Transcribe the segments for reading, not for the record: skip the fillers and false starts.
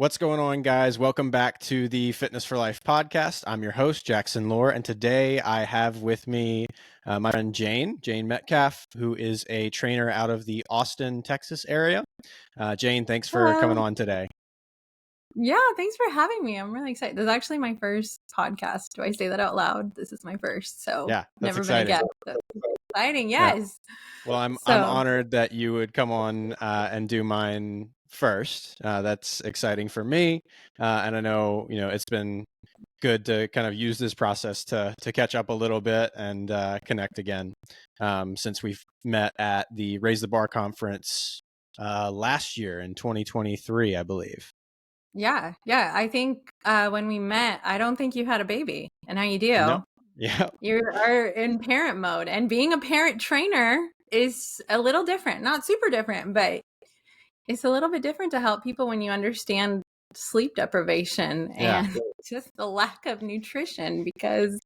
What's going on, guys? Welcome back to the Fitness for Life podcast. I'm your host, Jackson Lohr, and today I have with me my friend Jane Metcalf, who is a trainer out of the Austin, Texas area. Jane, thanks for coming on today. Yeah, thanks for having me. I'm really excited. This is actually my first podcast. Do I say that out loud? This is my first, so Yeah, that's never exciting. been a guest. That's exciting, yes. Yeah. Well, I'm honored that you would come on and do mine first. That's exciting for me, and I know it's been good to kind of use this process to catch up a little bit and connect again, since we've met at the Raise the Bar conference last year in 2023, I believe. Yeah. I think when we met, I don't think you had a baby, and now you do. No. Yeah. You are in parent mode, and being a parent trainer is a little different. Not super different, but it's a little bit different to help people when you understand sleep deprivation and just the lack of nutrition, because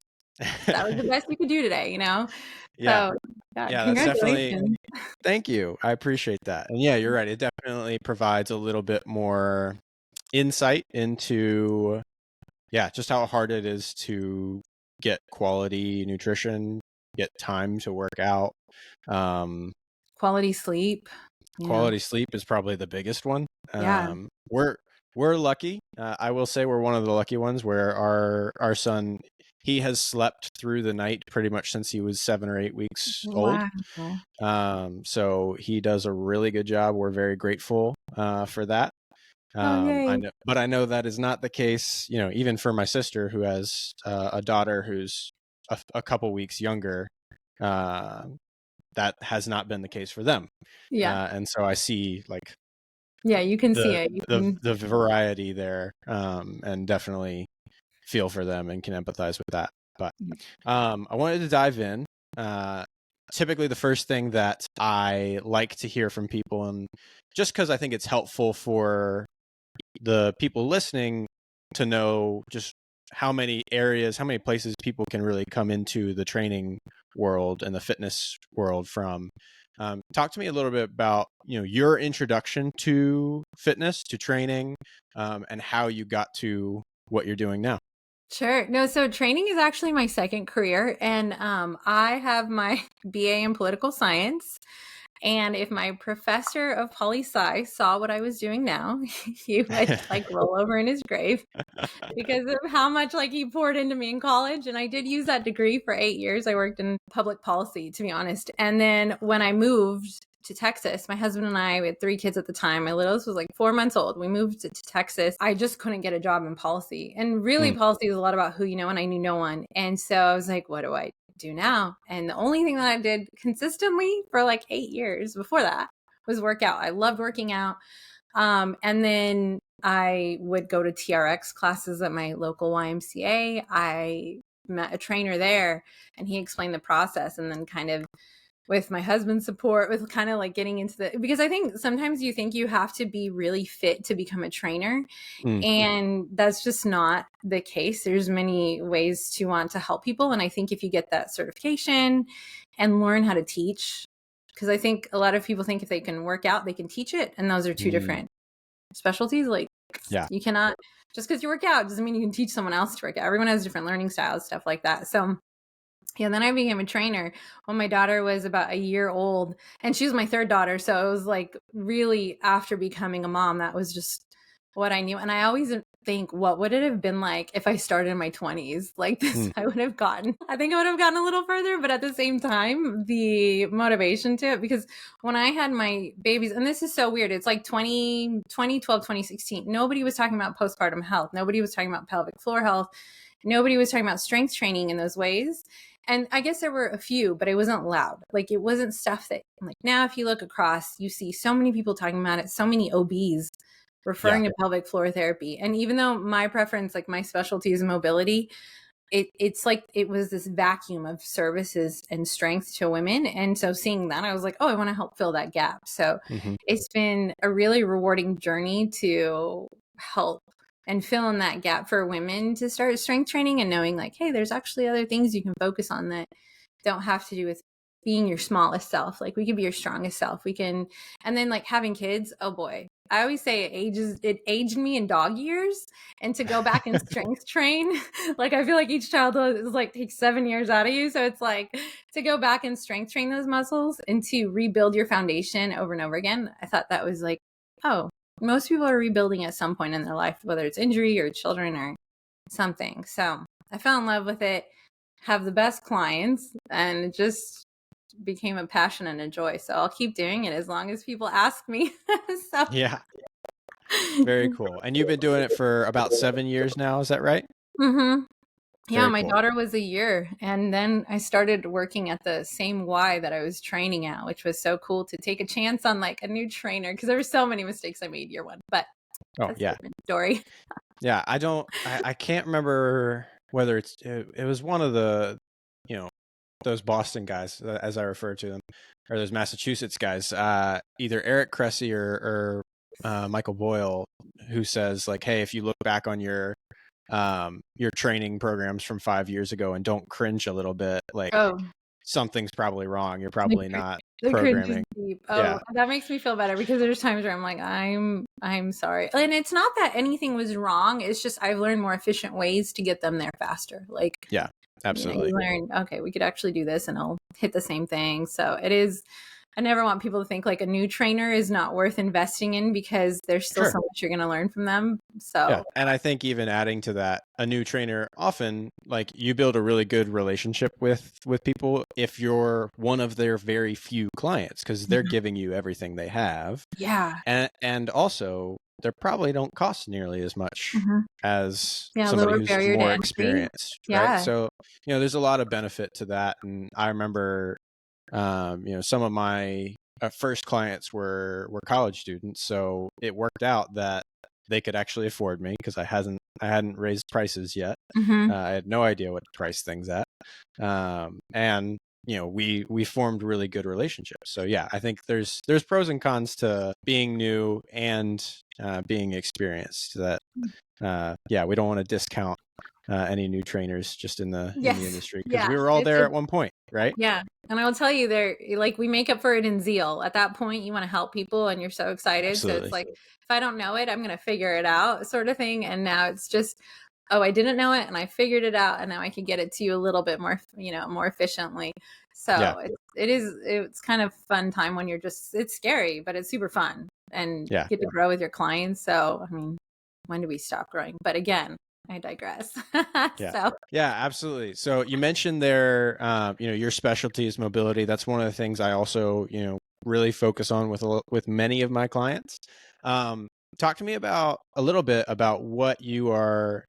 that was the best you could do today, Yeah. So, Yeah, that's definitely. congratulations. Thank you. I appreciate that. And yeah, you're right. It definitely provides a little bit more insight into just how hard it is to get quality nutrition, get time to work out. Quality sleep. Quality sleep is probably the biggest one. Yeah. We're lucky. I will say we're one of the lucky ones where our son, he has slept through the night pretty much since he was 7 or 8 weeks old. Wow. So he does a really good job. We're very grateful for that. Yay. I know that is not the case, even for my sister, who has a daughter who's a couple weeks younger. That has not been the case for them. Yeah. And so I see You can see it. the variety there, and definitely feel for them and can empathize with that. But I wanted to dive in. Typically the first thing that I like to hear from people, and just because I think it's helpful for the people listening to know just how many places people can really come into the training world and the fitness world from. Talk to me a little bit about, your introduction to fitness, to training, and how you got to what you're doing now. Sure. No, so training is actually my second career, and I have my BA in political science. And if my professor of poli-sci saw what I was doing now, he would roll over in his grave because of how much he poured into me in college. And I did use that degree for 8 years. I worked in public policy, to be honest. And then when I moved to Texas, my husband and I, we had 3 kids at the time. My littlest was 4 months old. We moved to Texas. I just couldn't get a job in policy. And really, policy is a lot about who you know, and I knew no one. And so I was like, what do I do now? And the only thing that I did consistently for 8 years before that was work out. I loved working out. And then I would go to TRX classes at my local YMCA. I met a trainer there, and he explained the process, and then kind of with my husband's support, with kind of getting into because I think sometimes you think you have to be really fit to become a trainer. And that's just not the case. There's many ways to want to help people. And I think if you get that certification and learn how to teach, because I think a lot of people think if they can work out, they can teach it. And those are two different specialties. You cannot, just because you work out doesn't mean you can teach someone else to work out. Everyone has different learning styles, stuff like that. So yeah, then I became a trainer when my daughter was about a year old, and she was my third daughter. So it was really after becoming a mom, that was just what I knew. And I always think, what would it have been like if I started in my 20s? This, I think I would have gotten a little further, but at the same time, the motivation to it, because when I had my babies, and this is so weird, it's 2012, 2016, nobody was talking about postpartum health. Nobody was talking about pelvic floor health. Nobody was talking about strength training in those ways. And I guess there were a few, but it wasn't loud. It wasn't stuff that, now if you look across, you see so many people talking about it, so many OBs referring to pelvic floor therapy. And even though my preference, my specialty is mobility, it's it was this vacuum of services and strength to women. And so seeing that, I was like, oh, I want to help fill that gap. So it's been a really rewarding journey to help and fill in that gap for women to start strength training, and knowing hey, there's actually other things you can focus on that don't have to do with being your smallest self. We could be your strongest self. We can, and then having kids, oh boy, I always say it aged me in dog years, and to go back and strength train, like I feel like each child is like takes 7 years out of you. So it's like to go back and strength train those muscles and to rebuild your foundation over and over again. I thought that was like, oh, most people are rebuilding at some point in their life, whether it's injury or children or something. So I fell in love with it, have the best clients, and it just became a passion and a joy. So I'll keep doing it as long as people ask me. So Yeah. Very cool. And you've been doing it for about 7 years now, is that right? yeah, Very my cool. daughter was a year, and then I started working at the same Y that I was training at, which was so cool to take a chance on like a new trainer because there were so many mistakes I made year one. But Oh, that's a yeah. different story. Yeah, I can't remember whether it was one of the, you know, those Boston guys, as I refer to them, or those Massachusetts guys, either Eric Cressy or Michael Boyle, who says like, hey, if you look back on your training programs from 5 years ago and don't cringe a little bit, like Oh, something's probably wrong. You're the, probably not the cringe is programming. deep. Yeah, Oh, that makes me feel better because there's times where I'm like, I'm sorry. And it's not that anything was wrong. It's just I've learned more efficient ways to get them there faster. Like, yeah, absolutely. you learn, okay, we could actually do this and I'll hit the same thing. So it is, I never want people to think like a new trainer is not worth investing in because there's still Sure. so much you're going to learn from them. So yeah, and I think even adding to that, a new trainer often, like, you build a really good relationship with people if you're one of their very few clients, because they're giving you everything they have, yeah. and also they probably don't cost nearly as much as Yeah. somebody Lower who's barrier to more entry. experienced, right? Yeah. So there's a lot of benefit to that, and I remember some of my first clients were college students, so it worked out that they could actually afford me because I hadn't raised prices yet. I had no idea what to price things at, and we formed really good relationships. So yeah, I think there's pros and cons to being new and being experienced. That we don't want to discount any new trainers just in the industry, because Yeah. we were all there at one point, right? Yeah. And I will tell you, there, like, we make up for it in zeal. At that point, you want to help people and you're so excited. Absolutely. So it's like, if I don't know it, I'm going to figure it out, sort of thing. And now it's just, oh, I didn't know it and I figured it out, and now I can get it to you a little bit more, more efficiently. So it's kind of fun time when it's scary, but it's super fun and get to grow with your clients. So, I mean, when do we stop growing? But again, I digress. Yeah, absolutely. So you mentioned there, your specialty is mobility. That's one of the things I also, really focus on with many of my clients. Talk to me about a little bit about what you're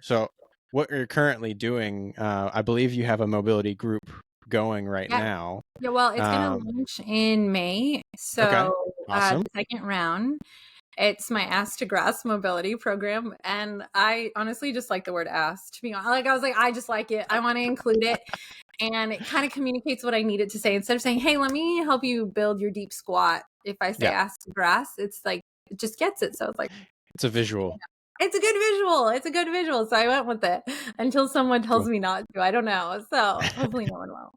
currently doing. I believe you have a mobility group going right now. Yeah, well, it's going to launch in May. So okay. Awesome. The second round, it's my Ass to Grass mobility program. And I honestly just like the word ass, to be honest. Like, I was like, I just like it. I want to include it. And it kind of communicates what I needed to say. Instead of saying, hey, let me help you build your deep squat. If I say ass to grass, it's like, it just gets it. So it's like, it's a visual. It's a good visual. It's a good visual. So I went with it until someone tells me not to. I don't know. So hopefully no one will.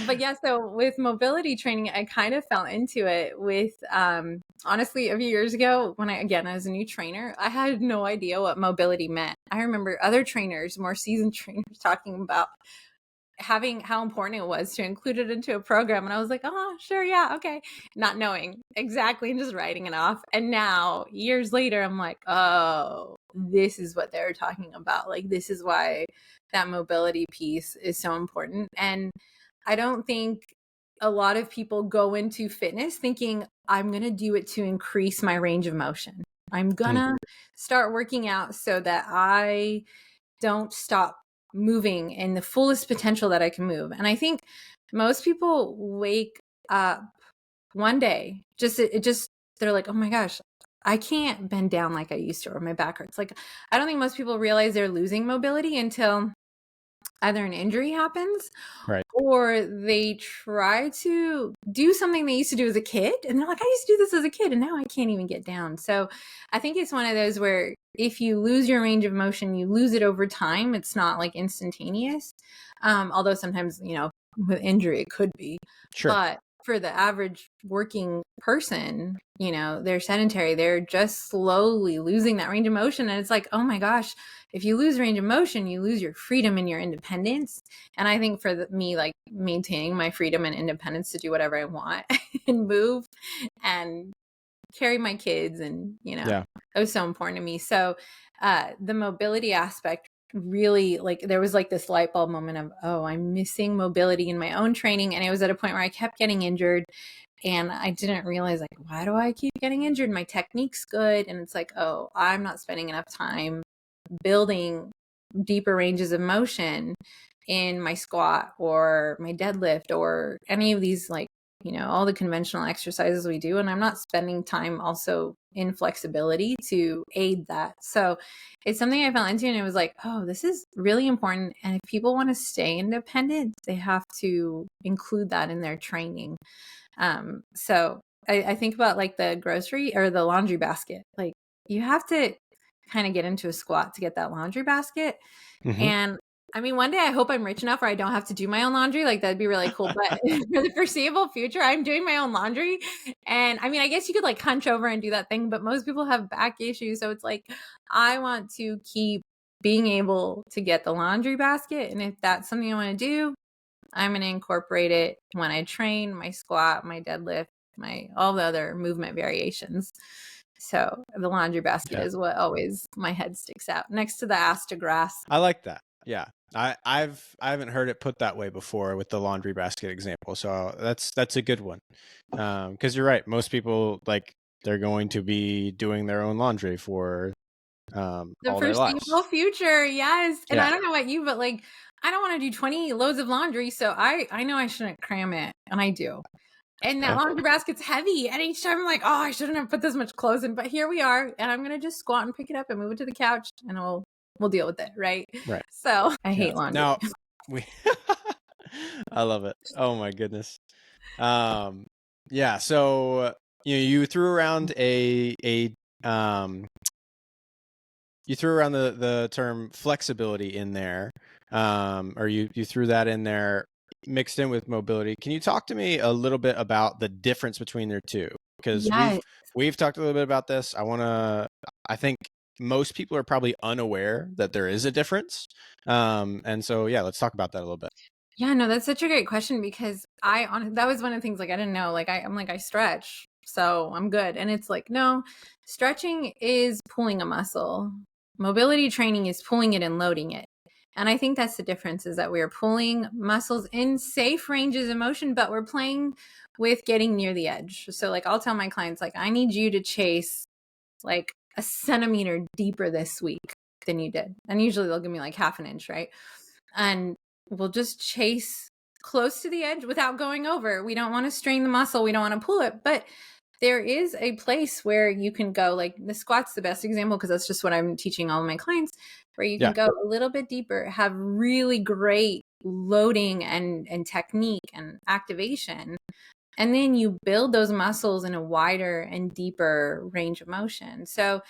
But yeah, so with mobility training, I kind of fell into it with, honestly, a few years ago when I was a new trainer, I had no idea what mobility meant. I remember other trainers, more seasoned trainers, talking about how important it was to include it into a program. And I was like, oh, sure. Yeah. Okay. Not knowing exactly and just writing it off. And now years later, I'm like, oh, this is what they were talking about. Like, this is why that mobility piece is so important. And I don't think a lot of people go into fitness thinking, I'm going to do it to increase my range of motion. I'm going to start working out so that I don't stop moving in the fullest potential that I can move. And I think most people wake up one day, they're like, oh my gosh, I can't bend down like I used to, or my back hurts. Like, I don't think most people realize they're losing mobility until either an injury happens, right, or they try to do something they used to do as a kid. And they're like, I used to do this as a kid and now I can't even get down. So I think it's one of those where if you lose your range of motion, you lose it over time. It's not like instantaneous. Although sometimes, with injury, it could be. Sure. But for the average working person, you know, they're sedentary, they're just slowly losing that range of motion. And it's like, oh my gosh, if you lose range of motion, you lose your freedom and your independence. And I think for me, like maintaining my freedom and independence to do whatever I want and move and carry my kids, and you know, it was so important to me. So the mobility aspect really, like, there was like this light bulb moment of, oh, I'm missing mobility in my own training. And it was at a point where I kept getting injured, and I didn't realize, like, why do I keep getting injured? My technique's good. And it's like, oh, I'm not spending enough time building deeper ranges of motion in my squat or my deadlift or any of these, like, you know, all the conventional exercises we do. And I'm not spending time also in flexibility to aid that. So it's something I fell into, and it was like, oh, this is really important. And if people want to stay independent, they have to include that in their training. So I think about like the grocery or the laundry basket. Like, you have to kind of get into a squat to get that laundry basket. And I mean, one day I hope I'm rich enough where I don't have to do my own laundry. Like, that'd be really cool. But for the foreseeable future, I'm doing my own laundry. And I mean, I guess you could like hunch over and do that thing, but most people have back issues. So it's like, I want to keep being able to get the laundry basket. And if that's something I want to do, I'm going to incorporate it when I train, my squat, my deadlift, all the other movement variations. So the laundry basket is what always my head sticks out next to the ass to grass. I like that. Yeah. I haven't heard it put that way before with the laundry basket example. So that's a good one. 'Cause you're right. Most people, like, they're going to be doing their own laundry for the all their lives. foreseeable future. Yes. And I don't know about you, but like, I don't want to do 20 loads of laundry. So I know I shouldn't cram it, and I do. And that laundry basket's heavy. And each time I'm like, oh, I shouldn't have put this much clothes in. But here we are. And I'm going to just squat and pick it up and move it to the couch, and we'll deal with it. Right. So I hate laundry. Now, I love it. Oh my goodness. Yeah. So, you know, you threw around the term flexibility in there, or you threw that in there mixed in with mobility. Can you talk to me a little bit about the difference between their two? Because we've talked a little bit about this. I think most people are probably unaware that there is a difference. And so, yeah, let's talk about that a little bit. Yeah, no, that's such a great question, because that was one of the things, like, I didn't know, like, I'm like, I stretch, so I'm good. And it's like, no, stretching is pulling a muscle. Mobility training is pulling it and loading it. And I think that's the difference, is that we are pulling muscles in safe ranges of motion, but we're playing with getting near the edge. So like, I'll tell my clients, like, I need you to chase like a centimeter deeper this week than you did. And usually they'll give me like half an inch, right? And we'll just chase close to the edge without going over. We don't want to strain the muscle. We don't want to pull it. But there is a place where you can go, like the squat's the best example, because that's just what I'm teaching all of my clients, where you can go a little bit deeper, have really great loading and technique and activation. And then you build those muscles in a wider and deeper range of motion. So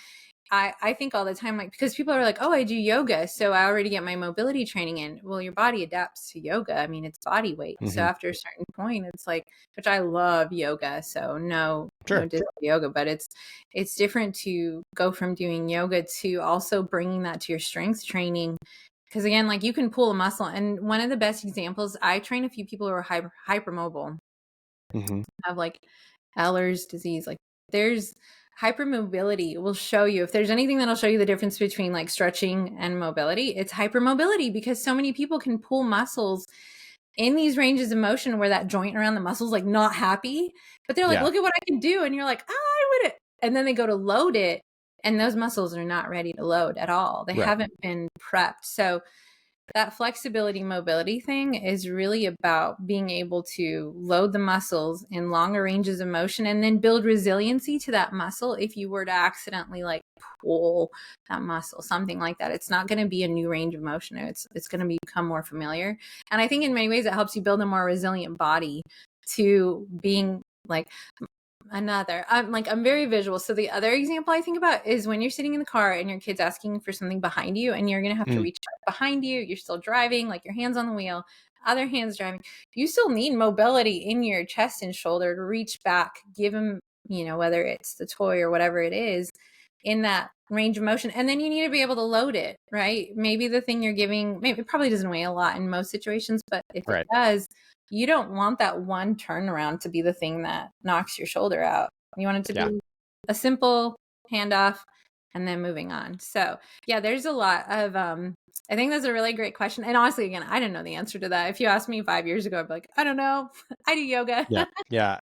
I think all the time, like, because people are like, oh, I do yoga, so I already get my mobility training in. Well, your body adapts to yoga. I mean, it's body weight. So after a certain point, it's like, which I love yoga, so no diss yoga, but it's different to go from doing yoga to also bringing that to your strength training. Because again, like, you can pull a muscle. And one of the best examples, I train a few people who are hypermobile, have like Eller's disease. Like, there's hypermobility will show you, if there's anything that'll show you the difference between like stretching and mobility, it's hypermobility, because so many people can pull muscles in these ranges of motion where that joint around the muscle is like not happy, but they're like, look at what I can do. And you're like, I wouldn't. And then they go to load it, and those muscles are not ready to load at all. They haven't been prepped. So that flexibility mobility thing is really about being able to load the muscles in longer ranges of motion, and then build resiliency to that muscle. If you were to accidentally like pull that muscle, something like that, it's not going to be a new range of motion. It's going to become more familiar. And I think in many ways it helps you build a more resilient body to being like, Another, I'm very visual. So the other example I think about is when you're sitting in the car and your kid's asking for something behind you and you're going to have to Mm, reach behind you. You're still driving, like your hands on the wheel, other hands driving. You still need mobility in your chest and shoulder to reach back, give them, whether it's the toy or whatever it is, in that range of motion. And then you need to be able to load it, right? Maybe the thing you're giving, maybe it probably doesn't weigh a lot in most situations, but if it right. does, you don't want that one turnaround to be the thing that knocks your shoulder out. You want it to Yeah. be a simple handoff and then moving on. So yeah, there's a lot of, I think that's a really great question. And honestly, again, I didn't know the answer to that. If you asked me 5 years ago, I'd be like, I don't know. I do yoga. Yeah. Yeah.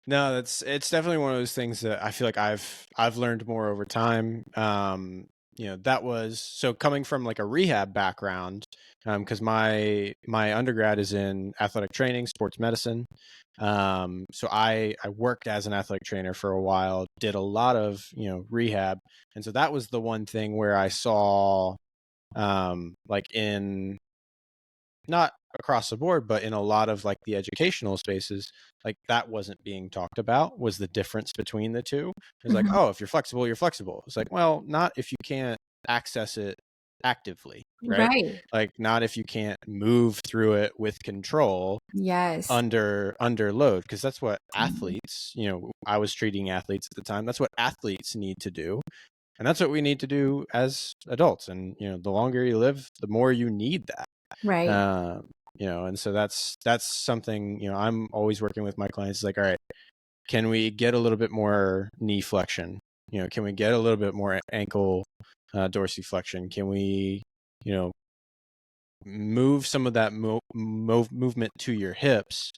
No, it's definitely one of those things that I feel like I've learned more over time. That was so coming from like a rehab background, because my undergrad is in athletic training, sports medicine. So I worked as an athletic trainer for a while, did a lot of, rehab. And so that was the one thing where I saw, like in not across the board, but in a lot of like the educational spaces, like that wasn't being talked about, was the difference between the two. It's like, Mhm. oh, if you're flexible, you're flexible. It's like, well, not if you can't access it actively, right? Right. Like not if you can't move through it with control Yes. under load, because that's what Mhm. athletes, I was treating athletes at the time. That's what athletes need to do. And that's what we need to do as adults. And, the longer you live, the more you need that. Right. And so that's something, I'm always working with my clients. It's like, all right, can we get a little bit more knee flexion? Can we get a little bit more ankle dorsiflexion? Can we, move some of that movement to your hips?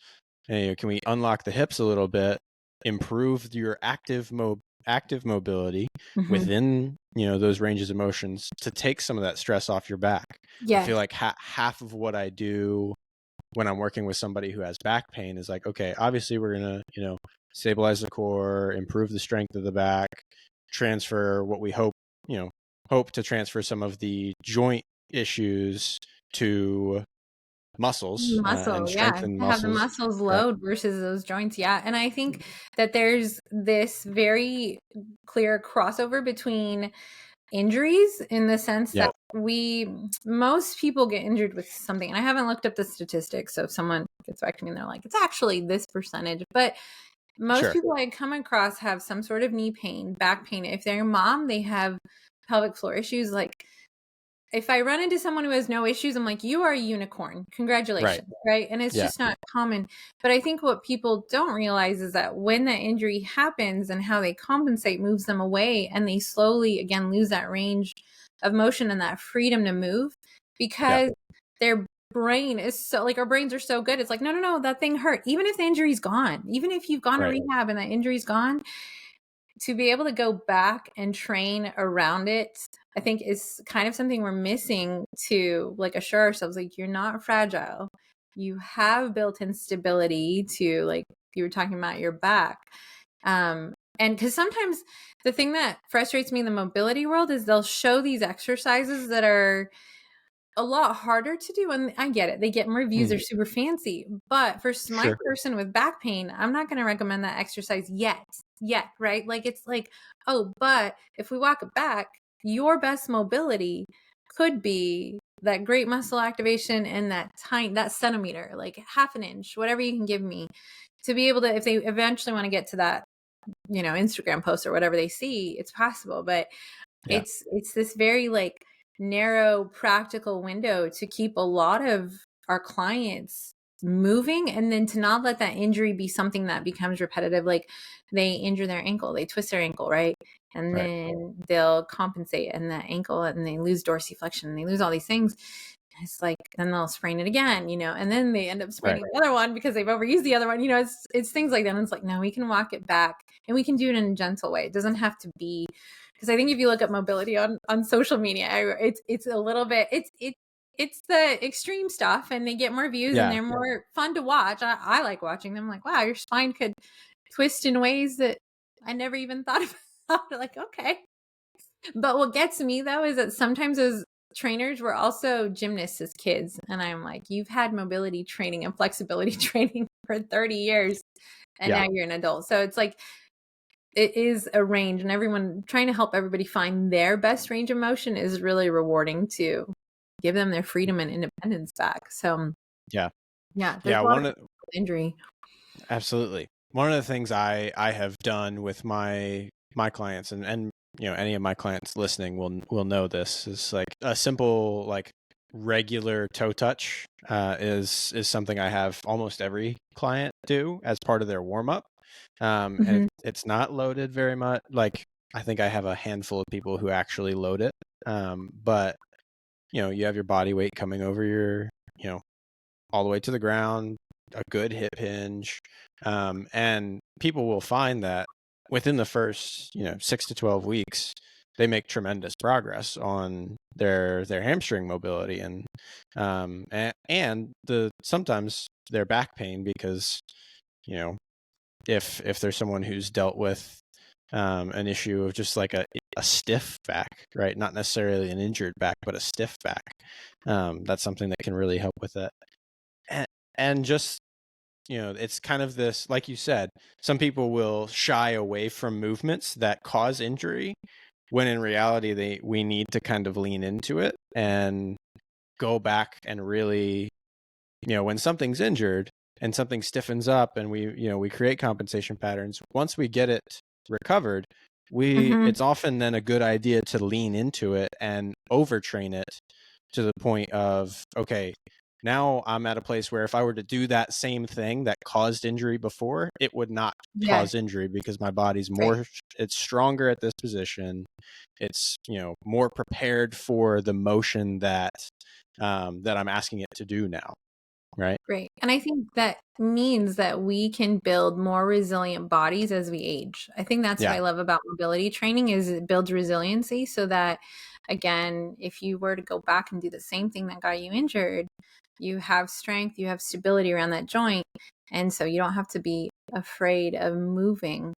And, can we unlock the hips a little bit, improve your active mobility Mhm. within, those ranges of motions to take some of that stress off your back? I feel Yes. like half of what I do when I'm working with somebody who has back pain is like, okay, obviously we're going to, stabilize the core, improve the strength of the back, transfer what we hope to transfer some of the joint issues to muscles, and Muscle, yeah, strengthen to have the muscles. muscles Right. load versus those joints, yeah, and I think that there's this very clear crossover between injuries in the sense Yeah. that most people get injured with something, and I haven't looked up the statistics, so if someone gets back to me and they're like, "It's actually this percentage," but most Sure. people I come across have some sort of knee pain, back pain. If they're a mom, they have pelvic floor issues, like if I run into someone who has no issues, I'm like, you are a unicorn. Right. Congratulations. Right. And it's Yeah. just not common. But I think what people don't realize is that when that injury happens and how they compensate moves them away and they slowly again lose that range of motion and that freedom to move Yeah. because their brain is so like our brains are so good. It's like, no, no, no, that thing hurt. Even if the injury's gone, even if you've gone to Right. rehab and that injury's gone, to be able to go back and train around it, I think is kind of something we're missing to like assure ourselves like you're not fragile. You have built-in stability to like you were talking about your back. And because sometimes the thing that frustrates me in the mobility world is they'll show these exercises that are a lot harder to do, and I get it. They get more views, Mm, they're super fancy. But for my sure. person with back pain, I'm not going to recommend that exercise yet, right? Like it's like, oh, but if we walk it back, your best mobility could be that great muscle activation and that centimeter, like half an inch, whatever you can give me to be able to, if they eventually want to get to that, Instagram post or whatever they see, it's possible. But Yeah. it's this very like narrow practical window to keep a lot of our clients moving and then to not let that injury be something that becomes repetitive. Like they injure their ankle, they twist their ankle, right? And Right. then they'll compensate and that ankle and they lose dorsiflexion and they lose all these things. It's like then they'll sprain it again, and then they end up Right. spraining the other one because they've overused the other one. It's things like that. And it's like, no, we can walk it back and we can do it in a gentle way. It doesn't have to be because I think if you look at mobility on social media, it's a little bit it's the extreme stuff and they get more views and Yeah. they're more fun to watch. I like watching them. Like, wow, your spine could twist in ways that I never even thought about. Like, okay. But what gets me though is that sometimes those trainers were also gymnasts as kids. And I'm like, you've had mobility training and flexibility training for 30 years and Yeah. now you're an adult. So it's like, it is a range, and everyone trying to help everybody find their best range of motion is really rewarding to give them their freedom and independence back. So Yeah. yeah, there's Yeah. a lot of injury. Absolutely. One of the things I have done with my clients, and any of my clients listening will know this, is like a simple, like, regular toe touch is something I have almost every client do as part of their warm up. And it's not loaded very much. Like, I think I have a handful of people who actually load it. But you have your body weight coming over your, all the way to the ground, a good hip hinge. And people will find that within the first, 6 to 12 weeks, they make tremendous progress on their hamstring mobility and the sometimes their back pain, because, if there's someone who's dealt with an issue of just like a stiff back, right? Not necessarily an injured back, but a stiff back. That's something that can really help with it. And just, it's kind of this, like you said, some people will shy away from movements that cause injury, when in reality we need to kind of lean into it and go back and really, when something's injured and something stiffens up and we create compensation patterns, once we get it recovered, it's often then a good idea to lean into it and overtrain it to the point of, okay, now I'm at a place where if I were to do that same thing that caused injury before, it would not cause injury, because my body's it's stronger at this position. It's, more prepared for the motion that I'm asking it to do now. Right. Great. And I think that means that we can build more resilient bodies as we age. I think that's what I love about mobility training, is it builds resiliency, so that, again, if you were to go back and do the same thing that got you injured, you have strength, you have stability around that joint. And so you don't have to be afraid of moving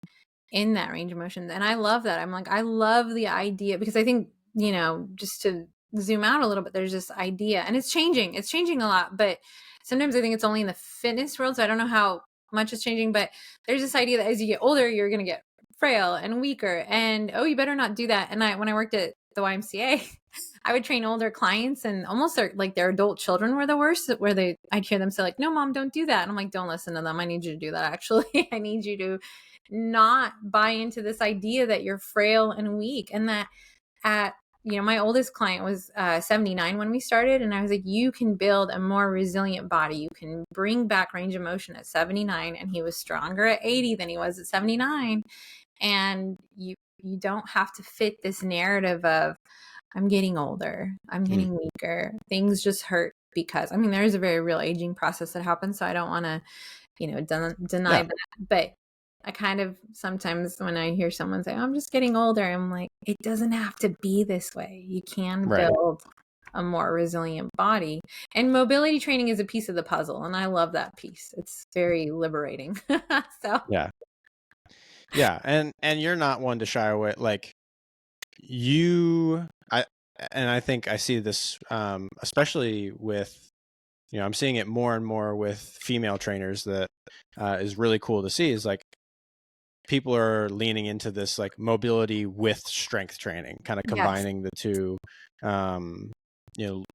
in that range of motion. And I love that. I'm like, I love the idea, because I think, just to zoom out a little bit, there's this idea, and it's changing a lot, but sometimes I think it's only in the fitness world. So I don't know how much is changing, but there's this idea that as you get older, you're going to get frail and weaker, and you better not do that. And when I worked at the YMCA, I would train older clients, and almost like their adult children were the worst, where I'd hear them say like, "No, mom, don't do that." And I'm like, "Don't listen to them. I need you to do that. Actually, I need you to not buy into this idea that you're frail and weak." And that my oldest client was 79 when we started, and I was like, you can build a more resilient body. You can bring back range of motion at 79, and he was stronger at 80 than he was at 79. And you don't have to fit this narrative of, I'm getting older, I'm getting weaker, things just hurt, because there is a very real aging process that happens. So I don't want to, deny that. But I kind of sometimes, when I hear someone say, I'm just getting older, I'm like, it doesn't have to be this way. You can build a more resilient body. And mobility training is a piece of the puzzle. And I love that piece. It's very liberating. So yeah. And you're not one to shy away. Like, I think I see this, especially with, I'm seeing it more and more with female trainers, that is really cool to see, is like, people are leaning into this like mobility with strength training, kind of combining the two,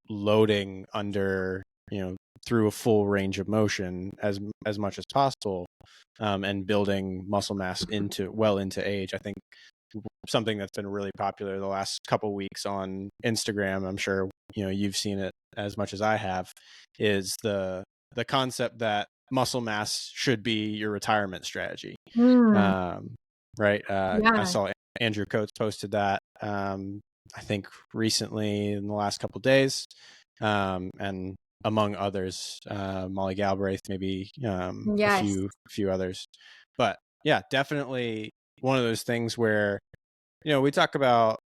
loading under, through a full range of motion as much as possible, and building muscle mass well into age. I think something that's been really popular the last couple weeks on Instagram, I'm sure you've seen it as much as I have, is the concept that muscle mass should be your retirement strategy. Right. I saw Andrew Coates posted that, I think recently in the last couple of days, and among others, Molly Galbraith, maybe, a few others. But yeah, definitely one of those things where, we talk about,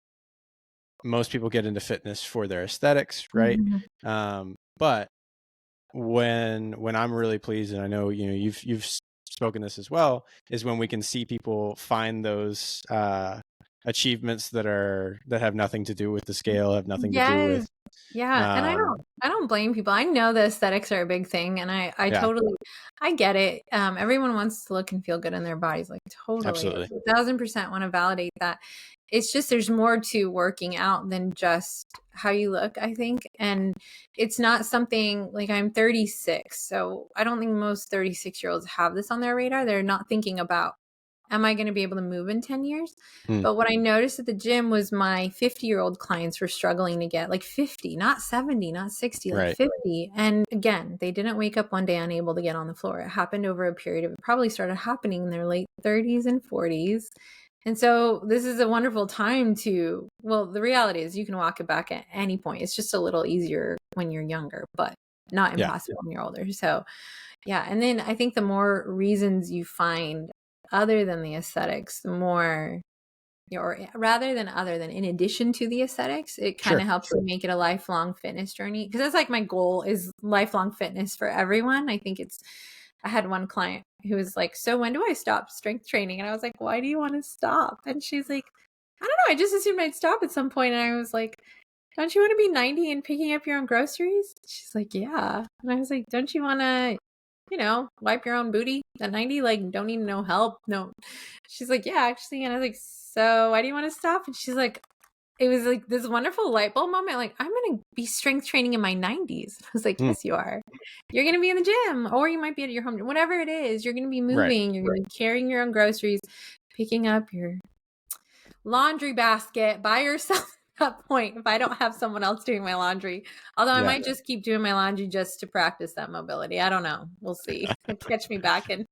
most people get into fitness for their aesthetics, right? But when I'm really pleased, and I know you've spoken this as well, is when we can see people find those achievements that have nothing to do with the scale, have nothing to do Yes. with Yeah. And I don't blame people. I know the aesthetics are a big thing, and I yeah, totally, I get it. Everyone wants to look and feel good in their bodies. Like totally, absolutely. 1,000% want to validate that. It's just, there's more to working out than just how you look, I think. And it's not something like, I'm 36. So I don't think most 36-year-olds have this on their radar. They're not thinking about, am I going to be able to move in 10 years? Hmm. But what I noticed at the gym was my 50-year-old clients were struggling to get like 50, not 70, not 60, like Right. 50. And again, they didn't wake up one day unable to get on the floor. It happened over a period of, it probably started happening in their late 30s and 40s. And so this is a wonderful time to, well, the reality is you can walk it back at any point. It's just a little easier when you're younger, but not Yeah. impossible when you're older. So yeah. And then I think the more reasons you find other than the aesthetics, the more, or rather than other than in addition to the aesthetics, it kind Sure. of helps you make it a lifelong fitness journey. Because that's like my goal is lifelong fitness for everyone. I think it's, I had one client who was like, so when do I stop strength training? And I was like, why do you want to stop? And she's like, I don't know. I just assumed I'd stop at some point. And I was like, don't you want to be 90 and picking up your own groceries? She's like, yeah. And I was like, don't you want to, wipe your own booty at 90? Like, don't need no help. No. She's like, yeah, actually. And I was like, so why do you want to stop? And she's like, it was like this wonderful light bulb moment. Like, I'm going to be strength training in my 90s. I was like, Hmm. yes, you are. You're going to be in the gym, or you might be at your home, whatever it is. You're going to be Right. moving. You're going to be carrying your own groceries, picking up your laundry basket by yourself at that point, if I don't have someone else doing my laundry. Although I Yeah. might just keep doing my laundry just to practice that mobility. I don't know. We'll see. Catch me back in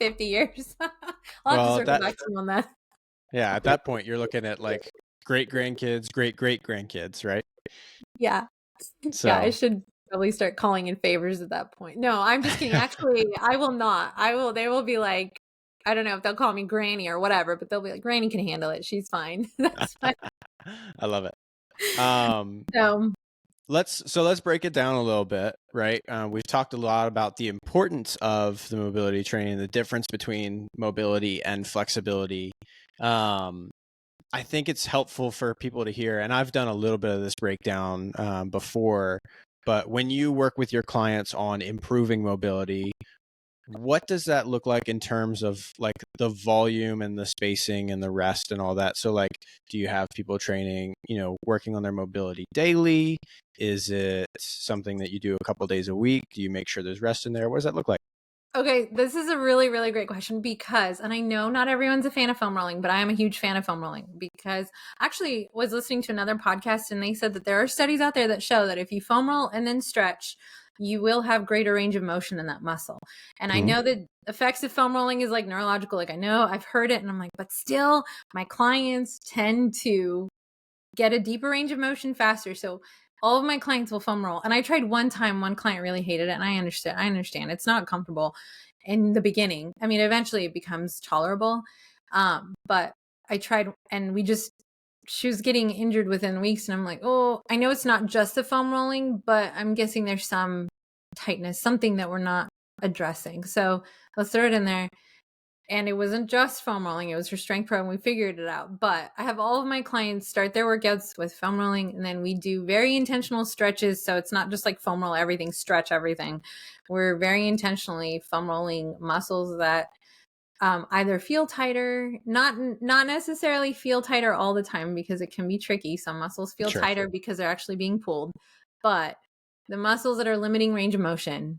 50 years. I'll have to Well, circle back to you on that. yeah, at that point you're looking at like great grandkids, great great grandkids, right? Yeah. Yeah, I So should probably start calling in favors at that point. No, I'm just kidding. Actually, I will not. They will be like, I don't know if they'll call me Granny or whatever, but they'll be like, Granny can handle it. She's fine. That's fine. I love it. So, Let's break it down a little bit, right? We've talked a lot about the importance of the mobility training, the difference between mobility and flexibility. I think it's helpful for people to hear, and I've done a little bit of this breakdown before, but when you work with your clients on improving mobility, what does that look like in terms of like the volume and the spacing and the rest and all that? So like, do you have people training, working on their mobility daily? Is it something that you do a couple days a week? Do you make sure there's rest in there? What does that look like? okay, this is a really, really great question because, and I know not everyone's a fan of foam rolling, but I am a huge fan of foam rolling because I actually was listening to another podcast and they said that there are studies out there that show that if you foam roll and then stretch, you will have greater range of motion in that muscle. And I know that effects of foam rolling is like neurological. Like I know I've heard it and I'm like, but still my clients tend to get a deeper range of motion faster. So all of my clients will foam roll. And I tried one time, one client really hated it. And I understand. It's not comfortable in the beginning. I mean, eventually it becomes tolerable. But I tried and she was getting injured within weeks. And I'm like, oh, I know it's not just the foam rolling, but I'm guessing there's some tightness, something that we're not addressing. So let's throw it in there. And it wasn't just foam rolling, it was her strength program. We figured it out. But I have all of my clients start their workouts with foam rolling, and then we do very intentional stretches. So it's not just like foam roll everything, stretch everything. We're very intentionally foam rolling muscles that either feel tighter, not necessarily feel tighter all the time because it can be tricky. Some muscles feel Sure. tighter because they're actually being pulled. But the muscles that are limiting range of motion,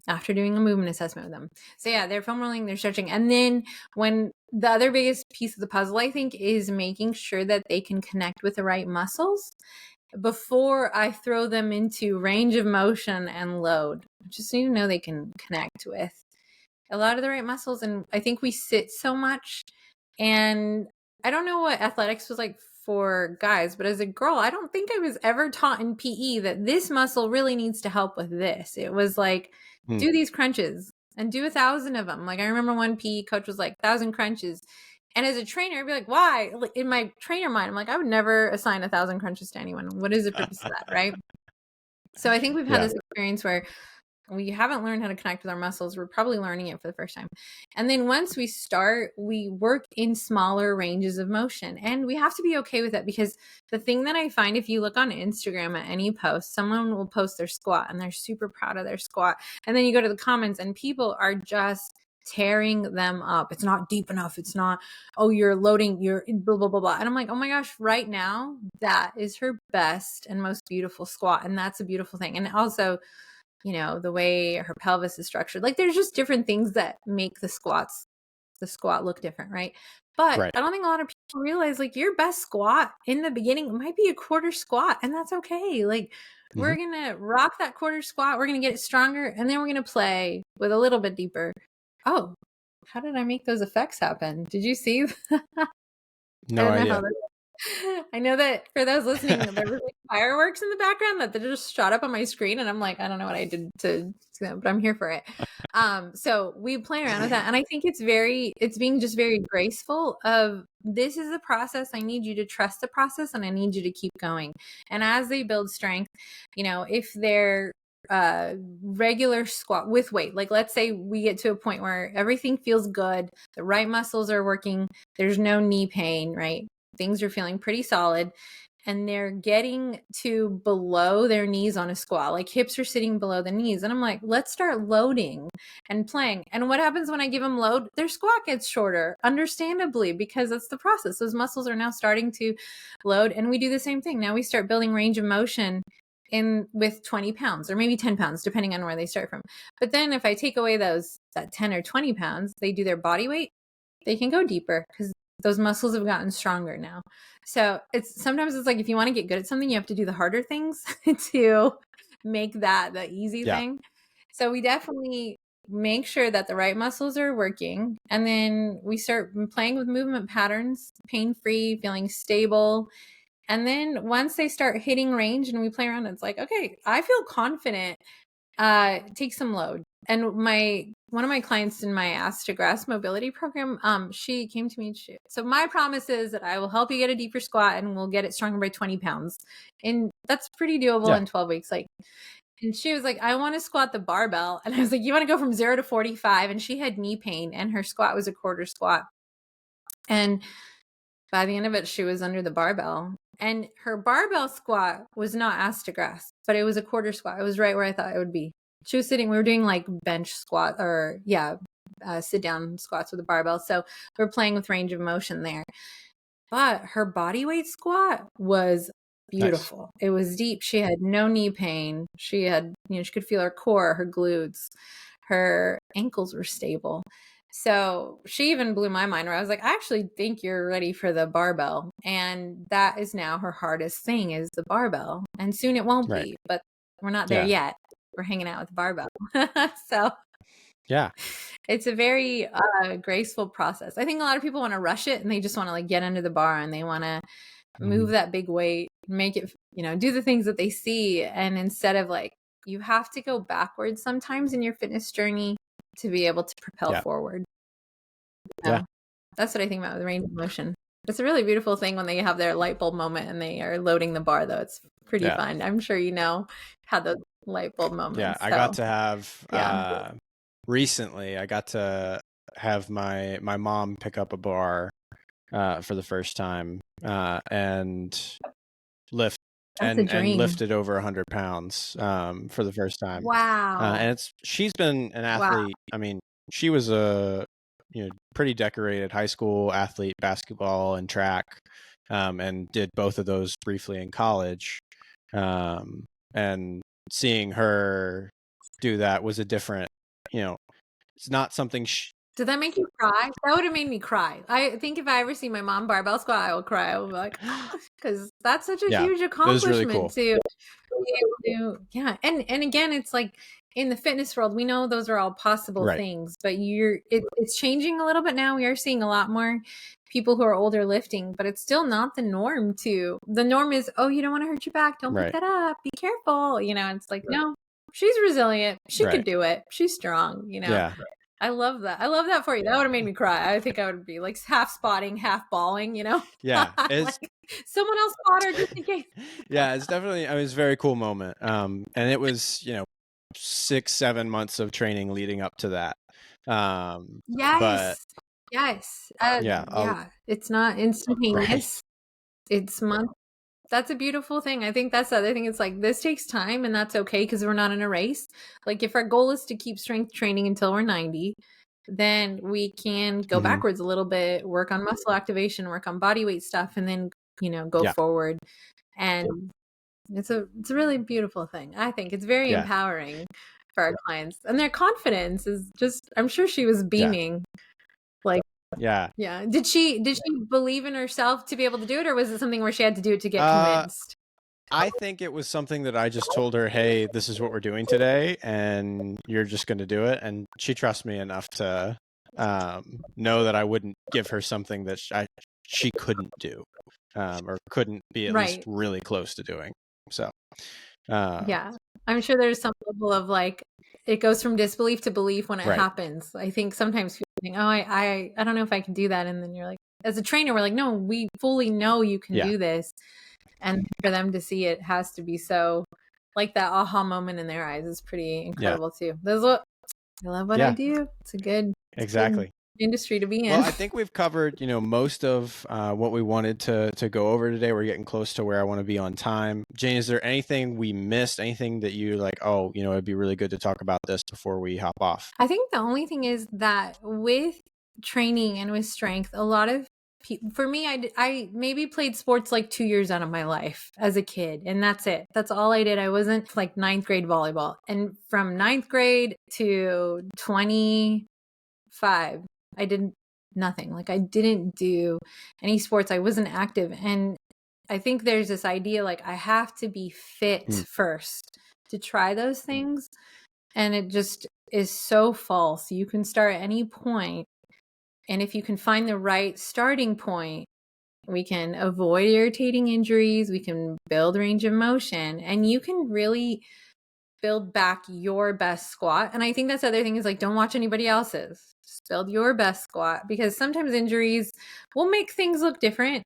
after doing a movement assessment with them. So yeah, they're foam rolling, they're stretching. And then when the other biggest piece of the puzzle, I think, is making sure that they can connect with the right muscles before I throw them into range of motion and load. Just so you know they can connect with a lot of the right muscles. And I think we sit so much. And I don't know what athletics was like for guys, but as a girl, I don't think I was ever taught in PE that this muscle really needs to help with this. It was like, do these crunches and do 1,000 of them. Like I remember one PE coach was like 1,000 crunches. And as a trainer, I'd be like, why? Like, in my trainer mind, I'm like, I would never assign 1,000 crunches to anyone. What is the purpose of that? Right. So I think we've had Yeah. this experience where We haven't learned how to connect with our muscles. We're probably learning it for the first time. And then once we start, we work in smaller ranges of motion. And we have to be okay with that, because the thing that I find, if you look on Instagram at any post, someone will post their squat and they're super proud of their squat. And then you go to the comments and people are just tearing them up. It's not deep enough. It's not, oh, you're loading, you're blah, blah, blah, blah. And I'm like, oh my gosh, right now, that is her best and most beautiful squat. And that's a beautiful thing. And also, you know, the way her pelvis is structured, like there's just different things that make the squat look different, right? But Right. I don't think a lot of people realize, like, your best squat in the beginning might be a quarter squat, and that's okay. Like, we're gonna rock that quarter squat, we're gonna get it stronger, and then we're gonna play with a little bit deeper. Oh, how did I make those effects happen? Did you see? I No don't know how idea. that I know that for those listening, there was like fireworks in the background that they just shot up on my screen, and I'm like, I don't know what I did to but I'm here for it. So we play around with that, and I think it's being just very graceful of, this is a process. I need you to trust the process, and I need you to keep going. And as they build strength, you know, if they're regular squat with weight, like let's say we get to a point where everything feels good, the right muscles are working, there's no knee pain, right? Things are feeling pretty solid, and they're getting to below their knees on a squat, like hips are sitting below the knees. And I'm like, let's start loading and playing. And what happens when I give them load? Their squat gets shorter, understandably, because that's the process. Those muscles are now starting to load. And we do the same thing. Now we start building range of motion in with 20 pounds or maybe 10 pounds, depending on where they start from. But then if I take away that 10 or 20 pounds, they do their body weight, they can go deeper because those muscles have gotten stronger now. So sometimes it's like, if you want to get good at something, you have to do the harder things to make that the easy thing. So we definitely make sure that the right muscles are working. And then we start playing with movement patterns, pain-free, feeling stable. And then once they start hitting range and we play around, it's like, okay, I feel confident. Take some load. And one of my clients in my Ass to Grass mobility program, she came to me. So my promise is that I will help you get a deeper squat and we'll get it stronger by 20 pounds. And that's pretty doable in 12 weeks. Like, and she was like, I want to squat the barbell. And I was like, you want to go from 0 to 45? And she had knee pain and her squat was a quarter squat. And by the end of it, she was under the barbell. And her barbell squat was not ass to grass, but it was a quarter squat. It was right where I thought it would be. She was sitting, we were doing like bench squat or sit down squats with a barbell. So we're playing with range of motion there. But her body weight squat was beautiful. Nice. It was deep. She had no knee pain. She had, she could feel her core, her glutes, her ankles were stable. So she even blew my mind, where I was like, I actually think you're ready for the barbell. And that is now her hardest thing, is the barbell. And soon it won't be, but we're not there yet. We're hanging out with the barbell. So yeah, it's a very graceful process. I think a lot of people want to rush it and they just want to like get under the bar and they want to move that big weight, make it, do the things that they see. And instead of like, you have to go backwards sometimes in your fitness journey to be able to propel forward. So that's what I think about the range of motion. It's a really beautiful thing when they have their light bulb moment and they are loading the bar, though. It's pretty fun. I'm sure had those light bulb moments. Yeah, I got to have recently. I got to have my mom pick up a bar for the first time and lift. And lifted over 100 pounds for the first time. Wow. And she's been an athlete. Wow. I mean, she was a pretty decorated high school athlete, basketball and track, and did both of those briefly in college. And seeing her do that was a different, it's not something did that make you cry? That would have made me cry. I think if I ever see my mom barbell squat, I will cry. I will be like, because that's such a huge accomplishment, really cool. To be able to, and again, it's like in the fitness world, we know those are all possible things, but it's changing a little bit now. We are seeing a lot more people who are older lifting, but it's still not the norm. The norm is, oh, you don't want to hurt your back, don't pick that up, be careful. It's like, no, she's resilient, she could do it, she's strong. Yeah. I love that. I love that for you. That would have made me cry. I think I would be like half spotting, half balling, Yeah. Like, someone else spot her just in case. Yeah, it's definitely, it was a very cool moment. And it was, 6-7 months of training leading up to that. But Yes. yeah, Yeah. It's not right. instantaneous. It's month. That's a beautiful thing. I think that's the other thing. It's like this takes time, and that's okay because we're not in a race. Like if our goal is to keep strength training until we're 90, then we can go Mhm. backwards a little bit, work on muscle activation, work on body weight stuff, and then, go Yeah. forward. And it's a really beautiful thing. I think it's very Yeah. empowering for our clients. And their confidence is just, I'm sure she was Yeah. beaming. Like, Yeah. yeah. Did she believe in herself to be able to do it, or was it something where she had to do it to get Uh, convinced? I think it was something that I just told her, "Hey, this is what we're doing today, and you're just going to do it." And she trusts me enough to know that I wouldn't give her something that she couldn't do, or couldn't be at least Right. really close to doing. So, Yeah. I'm sure there's some level of like, it goes from disbelief to belief when it right. happens. I think sometimes people think, oh, I don't know if I can do that. And then you're like, as a trainer, we're like, no, we fully know you can Yeah. do this. And for them to see it has to be so, like, that aha moment in their eyes is pretty Yeah. incredible too. That's what I love what I Yeah. do. It's a good Exactly. industry to be in. Well, I think we've covered, most of what we wanted to go over today. We're getting close to where I want to be on time. Jane, is there anything we missed? Anything that you like, oh, it'd be really good to talk about this before we hop off? I think the only thing is that with training and with strength, a lot of people, for me, I maybe played sports like 2 years out of my life as a kid, and that's it. That's all I did. I wasn't like ninth grade volleyball. And from ninth grade to 25, I did nothing. Like I didn't do any sports. I wasn't active. And I think there's this idea like I have to be fit first to try those things. And it just is so false. You can start at any point, and if you can find the right starting point, we can avoid irritating injuries, we can build range of motion, and you can really build back your best squat. And I think that's the other thing is like, don't watch anybody else's. Just build your best squat, because sometimes injuries will make things look different.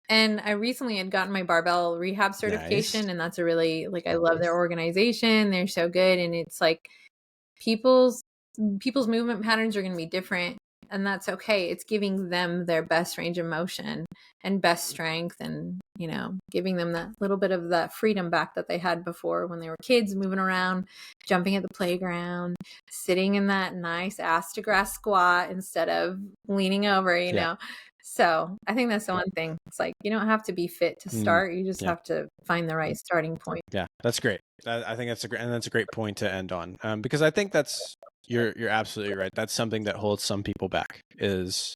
And I recently had gotten my barbell rehab Nice. certification, and that's a really, like, I love their organization. They're so good. And it's like, people's movement patterns are going to be different, and that's okay. It's giving them their best range of motion and best strength, and giving them that little bit of that freedom back that they had before when they were kids, moving around, jumping at the playground, sitting in that nice ass to grass squat instead of leaning over. So I think that's the one thing. It's like, you don't have to be fit to start. You just have to find the right starting point. Yeah, that's great. I think that's a great point to end on, because I think you're absolutely right. That's something that holds some people back, is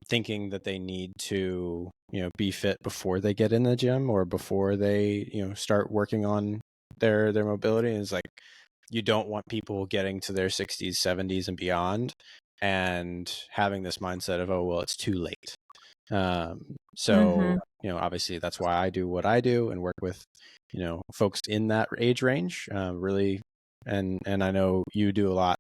thinking that they need to be fit before they get in the gym or before they start working on their mobility. And it's like, you don't want people getting to their 60s, 70s, and beyond and having this mindset of, oh well, it's too late. So obviously that's why I do what I do and work with folks in that age range, really. And I know you do a lot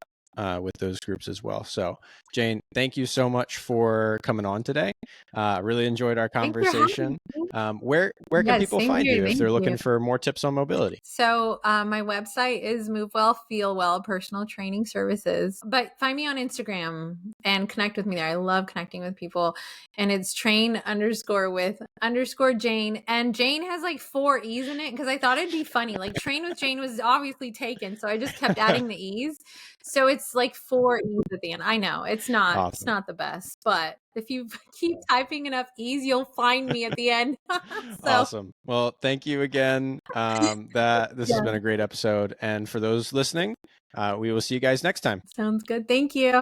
with those groups as well. So Jane, thank you so much for coming on today. Really enjoyed our Thanks for having conversation. me. Where can Yes, people same find here. you if Thank they're you. looking for more tips on mobility? So my website is Move Well, Feel Well Personal Training Services. But find me on Instagram and connect with me there. I love connecting with people. And it's train_with_Jane. And Jane has like 4 E's in it, because I thought it'd be funny. Like, train with Jane was obviously taken, so I just kept adding the E's. So it's like 4 E's at the end. I know it's not Awesome. the best, but if you keep typing enough E's, you'll find me at the end. Awesome. Well, thank you again. This has been a great episode. And for those listening, we will see you guys next time. Sounds good. Thank you.